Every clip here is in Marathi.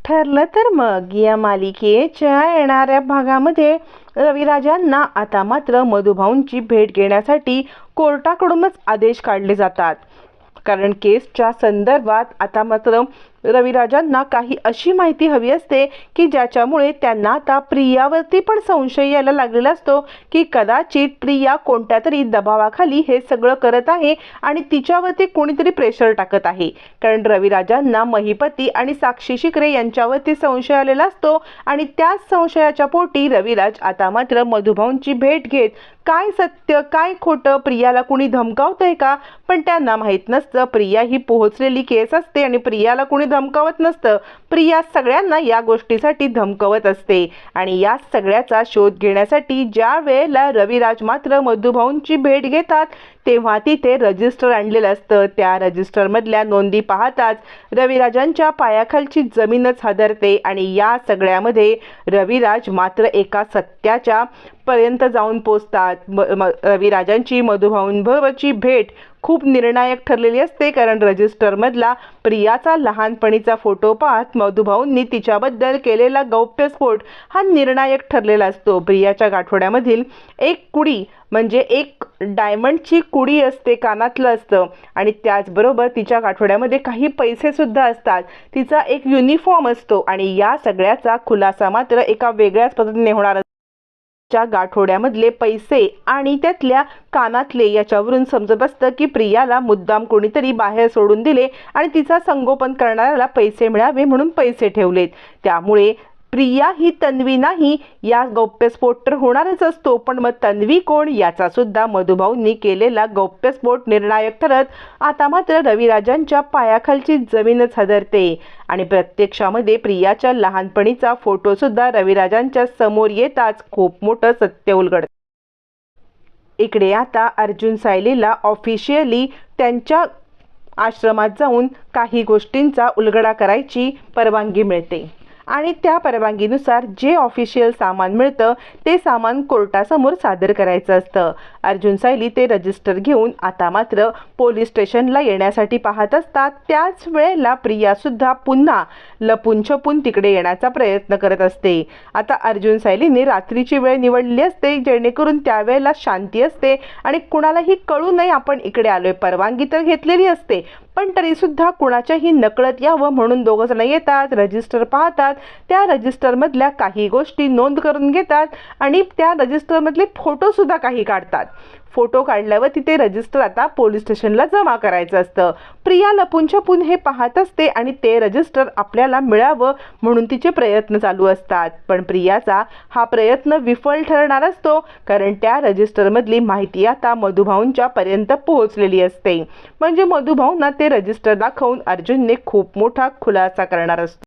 ठरलं तर मग या मालिकेच्या येणाऱ्या भागामध्ये रविराजांना आता मात्र मधुभाऊंची भेट घेण्यासाठी कोर्टाकडूनच आदेश काढले जातात. कारण केसच्या संदर्भात आता मात्र रविराजांना काही अशी माहिती हवी असते की ज्याच्यामुळे त्यांना आता प्रियावरती पण संशय यायला लागलेला असतो की कदाचित प्रिया कोणत्या तरी दबावाखाली हे सगळं करत आहे आणि तिच्यावरती कोणीतरी प्रेशर टाकत आहे. कारण रविराजांना महिपती आणि साक्षी शिकरे यांच्यावरती संशय आलेला असतो आणि त्याच संशयाच्या पोटी रविराज आता मात्र मधुभाऊंची भेट घेत काय सत्य काय खोटं, प्रियाला कुणी धमकावतंय का, पण त्यांना माहीत नसतं प्रिया ही पोहोचलेली केस असते आणि प्रियाला कुणी धमकावत नसतं. प्रिया सगळ्यांना या गोष्टीसाठी धमकवत असते आणि या सगळ्याचा शोध घेण्यासाठी ज्या वेळेला रविराज मात्र मधुभाऊंची भेट घेतात तेव्हा तिथे रजिस्टर आणलेलं असतं. त्या रजिस्टरमधल्या नोंदी पाहताच रविराजांच्या पायाखालची जमीनच हादरते आणि या सगळ्यामध्ये रविराज मात्र एका सत्याच्या पर्यंत जाऊन पोचतात. रविराजांची मधुभाऊंबरोबरची भेट खूप निर्णायक ठरलेली असते. कारण रजिस्टरमधला प्रियाचा लहानपणीचा फोटो पाहत मधुभाऊंनी तिच्याबद्दल केलेला गौप्यस्फोट हा निर्णायक ठरलेला असतो. प्रियाच्या गाठोड्यामधील एक कुडी म्हणजे एक डायमंडची कुडी असते, कानातलं असतं आणि त्याचबरोबर तिच्या गाठोड्यामध्ये काही पैसे सुद्धा असतात. तिचा एक युनिफॉर्म असतो आणि या सगळ्याचा खुलासा मात्र एका वेगळ्याच पद्धतीने होणार असतो. गाठोड्यामधले पैसे आणि त्यातल्या कानातले याच्यावरून समजत असतं की प्रियाला मुद्दाम कोणीतरी बाहेर सोडून दिले आणि तिचा संगोपन करणाऱ्याला पैसे मिळावे म्हणून पैसे ठेवलेत. त्यामुळे प्रिया ही तन्वी नाही, या गौप्यस्फोट तर होणारच असतो. पण मग तन्वी कोण याचा सुद्धा मधुभाऊंनी केलेला गौप्यस्फोट निर्णायक ठरत आता मात्र रविराजांच्या पायाखालची जमीनच हादरते आणि प्रत्यक्षामध्ये प्रियाच्या लहानपणीचा फोटो सुद्धा रविराजांच्या समोर येताच खूप मोठं सत्य उलगडतं. इकडे आता अर्जुन सायलीला ऑफिशियली त्यांच्या आश्रमात जाऊन काही गोष्टींचा उलगडा करायची परवानगी मिळते आणि त्या परवानगीनुसार जे ऑफिशियल सामान मिळतं ते सामान कोर्टासमोर सादर करायचं असतं. अर्जुन सायली ते रजिस्टर घेऊन आता मात्र पोलीस स्टेशनला येण्यासाठी पाहत असतात. त्याच वेळेला प्रियासुद्धा पुन्हा लपून छपून तिकडे येण्याचा प्रयत्न करत असते. आता अर्जुन सायलीने रात्रीची वेळ निवडली असते जेणेकरून त्यावेळेला शांती असते आणि कुणालाही कळू नये आपण इकडे आलोय. परवानगी तर घेतलेली असते पण तरीसुद्धा कुणाच्याही नकळत यावं म्हणून दोघं जण येतात, रजिस्टर पाहतात, त्या रजिस्टरमधल्या काही गोष्टी नोंद करून घेतात आणि त्या रजिस्टरमधले फोटोसुद्धा काही काढतात. फोटो काढल्यावर तिथे रजिस्टर आता पोलीस स्टेशनला जमा करायचं असतं. प्रिया लपून छपून हे पाहत असते आणि ते रजिस्टर आपल्याला मिळावं म्हणून तिचे प्रयत्न चालू असतात. पण प्रियाचा हा प्रयत्न विफल ठरणार असतो कारण त्या रजिस्टरमधली माहिती आता मधुभाऊंच्या पर्यंत पोहोचलेली असते. म्हणजे मधुभाऊंना ते रजिस्टर दाखवून अर्जुनने खूप मोठा खुलासा करणार असतो.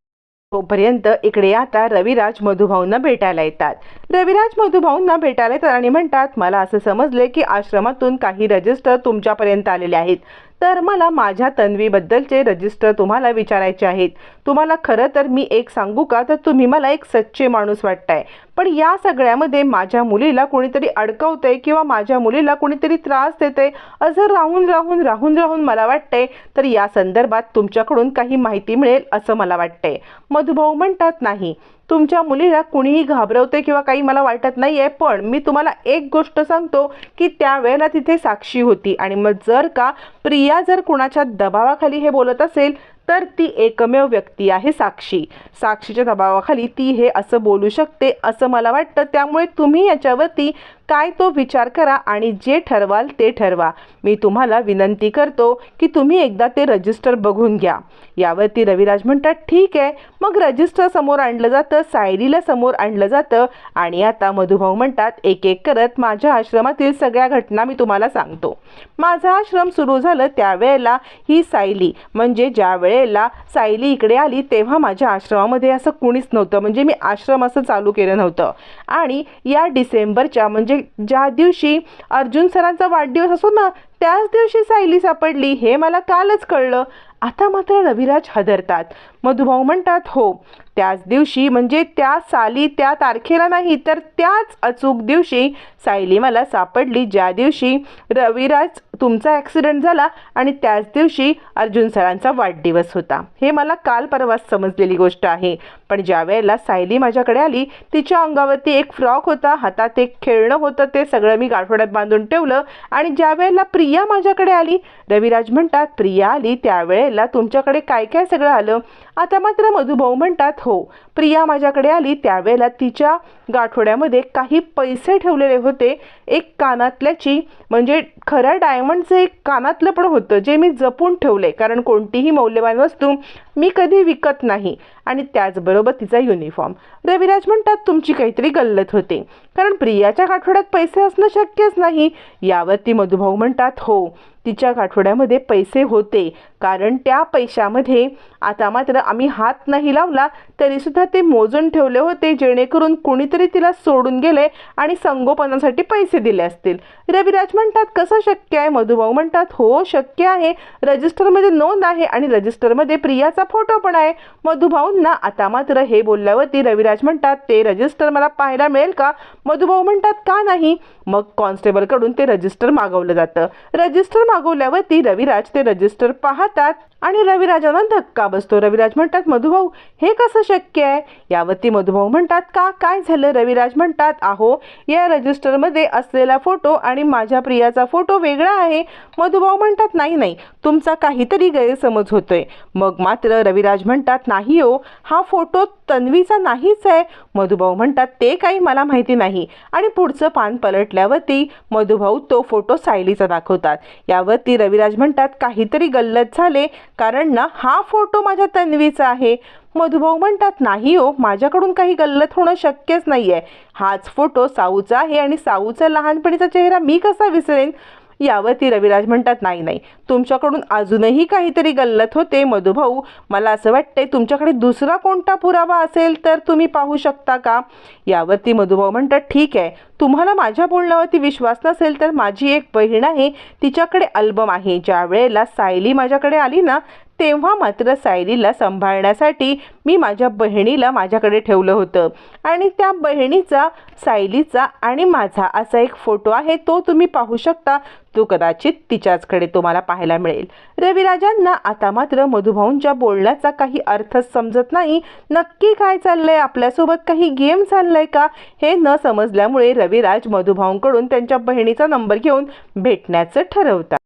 तोपर्यंत इकडे आता रविराज मधुभाऊंना भेटायला येतात. रविराज मधुभाऊंना भेटायला येतात आणि म्हणतात मला असं समजले की आश्रमातून काही रजिस्टर तुमच्यापर्यंत आलेले आहेत, तर मला माझ्या तन्वीबद्दलचे रजिस्टर तुम्हाला विचारायचे आहेत. तुम्हाला खरं तर मी एक सांगू का, तर तुम्ही मला एक सच्चे माणूस वाटताय, पण या सगळ्यामध्ये माझ्या मुलीला कोणीतरी अडकवतंय किंवा माझ्या मुलीला कोणीतरी त्रास देतंय असं राहून राहून राहून राहून मला वाटतंय. तर या संदर्भात तुमच्याकडून काही माहिती मिळेल असं मला वाटतंय. मधुभाऊ म्हणतात नाही, तुमच्या मुलीला कुणीही घाबरवते किंवा काही मला वाटत नाही आहे, पण मी तुम्हाला एक गोष्ट सांगतो की त्यावेळेला तिथे साक्षी होती आणि मग जर का प्रिया जर कुणाच्या दबावाखाली हे बोलत असेल तर ती एकमेव व्यक्ती आहे साक्षी. साक्षीच्या दबावाखाली ती हे असं बोलू शकते असं मला वाटतं. त्यामुळे तुम्ही याच्यावरती काय तो विचार करा आणि जे ठरवाल ते ठरवा. मी तुम्हाला विनंती करतो की तुम्ही एकदा ते रजिस्टर बघून घ्या. यावरती रविराज म्हणतात ठीक आहे. मग रजिस्टर समोर आणलं जातं, सायलीला समोर आणलं जातं आणि आता मधुभाऊ म्हणतात एक एक करत माझ्या आश्रमातील सगळ्या घटना मी तुम्हाला सांगतो. माझा आश्रम सुरू झालं त्यावेळेला ही सायली म्हणजे ज्या वेळेला सायली इकडे आली तेव्हा माझ्या आश्रमामध्ये असं कुणीच नव्हतं. म्हणजे मी आश्रम असं चालू केलं नव्हतं आणि या डिसेंबरच्या म्हणजे ज्या दिवशी अर्जुन सरांचा वाढदिवस असतो ना त्याच दिवशी सायली सापडली हे मला कालच कळलं. आता मात्र रविराज हादरतात. मधुभाऊ म्हणतात, हो त्याच दिवशी म्हणजे त्या साली त्या तारखेला नाही तर त्याच अचूक दिवशी सायली मला सापडली ज्या दिवशी रविराज तुमचा ॲक्सिडेंट झाला आणि त्याच दिवशी अर्जुन सरांचा वाढदिवस होता. हे मला काल परवाच समजलेली गोष्ट आहे. पण ज्या वेळेला सायली माझ्याकडे आली तिच्या अंगावरती एक फ्रॉक होता, हातात एक खेळणं होतं, ते सगळं मी गाठोड्यात बांधून ठेवलं. आणि ज्या वेळेला प्रिया माझ्याकडे आली, रविराज म्हणतात प्रिया आली त्यावेळेला तुमच्याकडे काय काय सगळं आलं. आता मात्र मधुभाऊ म्हणतात, हो प्रिया माझ्याकडे आली त्यावेळेला तिच्या गाठोड्यामध्ये काही पैसे ठेवलेले होते. एक कानातल्याची म्हणजे खऱ्या डायमंडचं एक कानातलं पण होतं जे मी जपून ठेवले, कारण कोणतीही मौल्यवान वस्तू मी कधी विकत नाही. आणि त्याचबरोबर तिचा युनिफॉर्म. रविराज म्हणतात तुमची काहीतरी गल्लत होते, कारण प्रियाच्या गाठोड्यात पैसे असणं शक्यच नाही. यावरती मधुभाऊ म्हणतात, हो तिच्या गाठोड्यामध्ये पैसे होते, कारण त्या पैशामध्ये आता मात्र आम्ही हात नाही लावला तरीसुद्धा ते मोजून ठेवले होते, जेणेकरून कुणीतरी तिला सोडून गेले आणि संगोपनासाठी पैसे दिले असतील. रविराज म्हणतात कसं शक्य आहे. मधुभाऊ म्हणतात हो शक्य आहे, रजिस्टरमध्ये नोंद आहे आणि रजिस्टरमध्ये प्रियाचा फोटो पण आहे. मधुभाऊंना आता मात्र हे बोलल्यावरती रविराज म्हणतात ते रजिस्टर मला पाहायला मिळेल का. मधुभाऊ म्हणतात का नाही. मग कॉन्स्टेबलकडून ते रजिस्टर मागवलं जातं. रजिस्टर मागवल्यावरती रविराज ते रजिस्टर पाहतात आणि रविराजांना धक्का बसतो. रविराज म्हणतात मधुभाऊ हे कसं शक्य आहे. यावरती मधुभाऊ म्हणतात का काय झालं. रविराज म्हणतात अहो या रजिस्टरमध्ये असलेला फोटो आणि माझ्या प्रियाचा फोटो वेगळा आहे. मधुभाऊ म्हणतात नाही नाही तुमचा काहीतरी गैरसमज होतोय. मग मात्र रविराज म्हणतात नाही हो हा फोटो तन्वीचा नाहीच आहे. मधुभाऊ म्हणतात ते काही मला माहिती नाही. आणि पुढचं पान पलटल्यावरती मधुभाऊ तो फोटो सायलीचा दाखवतात. यावरती रविराज म्हणतात काहीतरी गल्लत झाले, कारण ना हा फोटो माझ्या तन्वीचा आहे. मधुभाऊ म्हणतात नाही हो माझ्याकडून काही गल्लत होणं शक्यच नाही आहे. हाच फोटो साऊचा आहे आणि साऊचा लहानपणीचा चेहरा मी कसा विसरेन. यावरती रविराज म्हणतात नाही नाही तुमच्याकडून अजूनही काहीतरी गल्लत होते. मधुभाऊ मला असं वाटतंय तुमच्याकडे दुसरा कोणता पुरावा असेल तर तुम्ही पाहू शकता का. यावरती मधुभाऊ म्हणतात ठीक आहे तुम्हाला माझ्या बोलण्यावरती विश्वास नसेल तर माझी एक बहीण आहे तिच्याकडे अल्बम आहे. ज्या वेळेला सायली माझ्याकडे आली ना तेव्हा मात्र सायलीला सांभाळण्यासाठी मी माझ्या बहिणीला माझ्याकडे ठेवलं होतं आणि त्या बहिणीचा सायलीचा आणि माझा असा एक फोटो आहे तो तुम्ही पाहू शकता. तो कदाचित तिच्याचकडे तुम्हाला पाहायला मिळेल. रविराजांना आता मात्र मधुभाऊंच्या बोलण्याचा काही अर्थच समजत नाही. नक्की काय चाललंय, आपल्यासोबत काही गेम चाललाय का हे न समजल्यामुळे रविराज मधुभाऊंकडून त्यांच्या बहिणीचा नंबर घेऊन भेटण्याचं ठरवतात.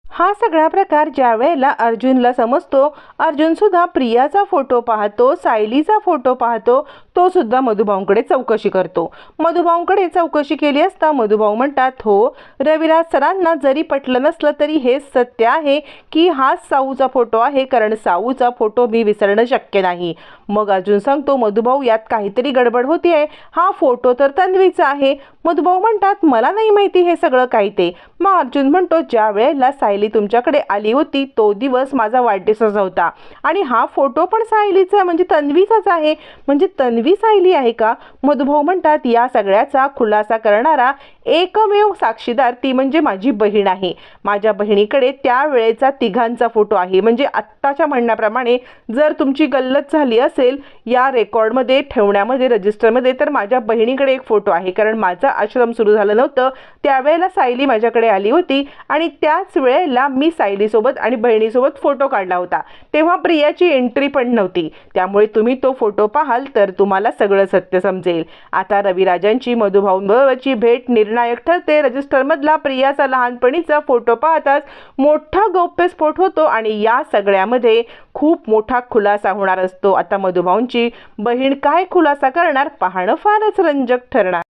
हा सगळा प्रकार ज्या वेळेला अर्जुनला समजतो, अर्जुन सुद्धा प्रियाचा फोटो पाहतो, सायलीचा फोटो पाहतो, तो सुद्धा मधुभाऊंकडे चौकशी करतो. मधुभाऊंकडे चौकशी केली असता मधुभाऊ म्हणतात हो रविराज सरांना जरी पटलं नसलं तरी हे सत्य आहे की हा साऊचा फोटो आहे, कारण साऊचा फोटो मी विसरणं शक्य नाही. मग अर्जुन सांगतो मधुभाऊ यात काहीतरी गडबड होतीये, हा फोटो तर तन्वीचा आहे. मधुभाऊ म्हणतात मला नाही माहिती हे सगळं काय ते. मग अर्जुन म्हणतो ज्या वेळेला सायली तुमच्याकडे आली होती तो दिवस माझा वाढदिवस होता आणि हा फोटो पण सायलीचा म्हणजे तन्वीचाच आहे. म्हणजे तन्वी सायली आहे का. मधुभाऊ म्हणतात या सगळ्याचा खुलासा करणारा एकमेव साक्षीदार ती म्हणजे माझी बहीण आहे. माझ्या बहिणीकडे त्यावेळेचा तिघांचा फोटो आहे. म्हणजे आत्ताच्या म्हणण्याप्रमाणे जर तुमची गल्लत झाली असेल या रेकॉर्डमध्ये ठेवण्यामध्ये रजिस्टरमध्ये तर माझ्या बहिणीकडे एक फोटो आहे, कारण माझा आश्रम सुरू झालं नव्हतं त्यावेळेला सायली माझ्याकडे आली होती आणि त्याच वेळेला मी सायलीसोबत आणि बहिणीसोबत फोटो काढला होता. तेव्हा प्रियाची एंट्री पण नव्हती. त्यामुळे तुम्ही तो फोटो पाहाल तर तुम्हाला सगळं सत्य समजेल. आता रविराजांची मधुभाऊंबरोबरची भेट निर्णायक ठरते. रजिस्टरमधला प्रियाचा लहानपणीचा फोटो पाहताच मोठा गौप्यस्फोट होतो आणि या सगळ्यामध्ये खूप मोठा खुलासा होणार असतो. आता मधुभाऊंची बहीण काय खुलासा करणार पाहणं फारच रंजक ठरणार.